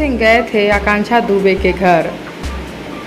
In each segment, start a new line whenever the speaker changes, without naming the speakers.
सिंह गए थे आकांक्षा दुबे के घर।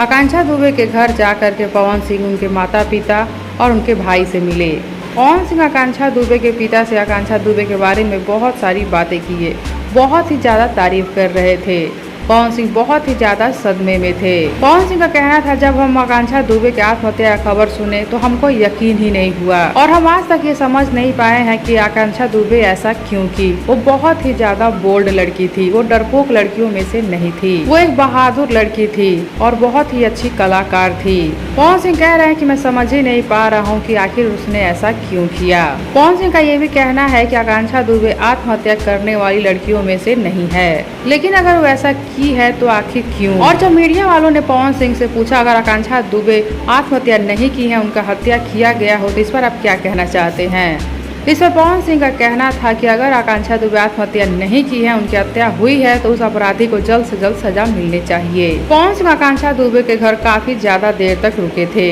आकांक्षा दुबे के घर जाकर के पवन सिंह उनके माता पिता और उनके भाई से मिले। पवन सिंह आकांक्षा दुबे के पिता से आकांक्षा दुबे के बारे में बहुत सारी बातें किए, बहुत ही ज़्यादा तारीफ कर रहे थे। पवन सिंह बहुत ही ज़्यादा सदमे में थे। पवन सिंह का कहना था, जब हम आकांक्षा दुबे के आत्महत्या का खबर सुने तो हमको यकीन ही नहीं हुआ और हम आज तक ये समझ नहीं पाए हैं कि आकांक्षा दुबे ऐसा क्यों की। वो बहुत ही ज़्यादा बोल्ड लड़की थी, वो डरपोक लड़कियों में से नहीं थी। वो एक बहादुर लड़की थी और बहुत ही अच्छी कलाकार थी। पवन सिंह कह रहे हैं कि मैं समझ ही नहीं पा रहा हूँ कि आखिर उसने ऐसा क्यों किया। पवन सिंह का ये भी कहना है कि आकांक्षा दुबे आत्महत्या करने वाली लड़कियों में से नहीं है, लेकिन अगर वो ऐसा की है तो आखिर क्यों। और जब मीडिया वालों ने पवन सिंह से पूछा अगर आकांक्षा दुबे आत्महत्या नहीं की है, उनका हत्या किया गया हो, तो इस पर आप क्या कहना चाहते हैं। इस पर पवन सिंह का कहना था कि अगर आकांक्षा दुबे आत्महत्या नहीं की है, उनकी हत्या हुई है, तो उस अपराधी को जल्द से जल्द सजा मिलनी चाहिए। पवन सिंह आकांक्षा दुबे के घर काफी ज्यादा देर तक रुके थे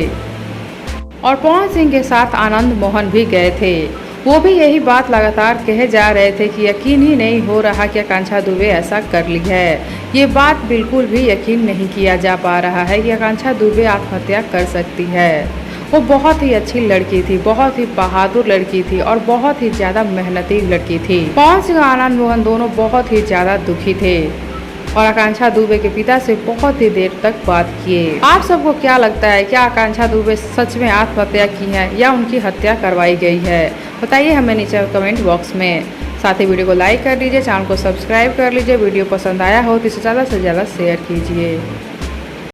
और पवन सिंह के साथ आनंद मोहन भी गए थे। वो भी यही बात लगातार कहे जा रहे थे कि यकीन ही नहीं हो रहा कि आकांक्षा दुबे ऐसा कर ली है। ये बात बिल्कुल भी यकीन नहीं किया जा पा रहा है कि आकांक्षा दुबे आत्महत्या कर सकती है। वो बहुत ही अच्छी लड़की थी, बहुत ही बहादुर लड़की थी और बहुत ही ज़्यादा मेहनती लड़की थी। पवन सिंह और आनंद मोहन दोनों बहुत ही ज़्यादा दुखी थे और आकांक्षा दुबे के पिता से बहुत ही देर तक बात किए। आप सबको क्या लगता है, क्या आकांक्षा दुबे सच में आत्महत्या की है या उनकी हत्या करवाई गई है? बताइए हमें नीचे कमेंट बॉक्स में। साथ ही वीडियो को लाइक कर लीजिए, चैनल को सब्सक्राइब कर लीजिए। वीडियो पसंद आया हो तो इसे ज़्यादा से ज़्यादा शेयर कीजिए।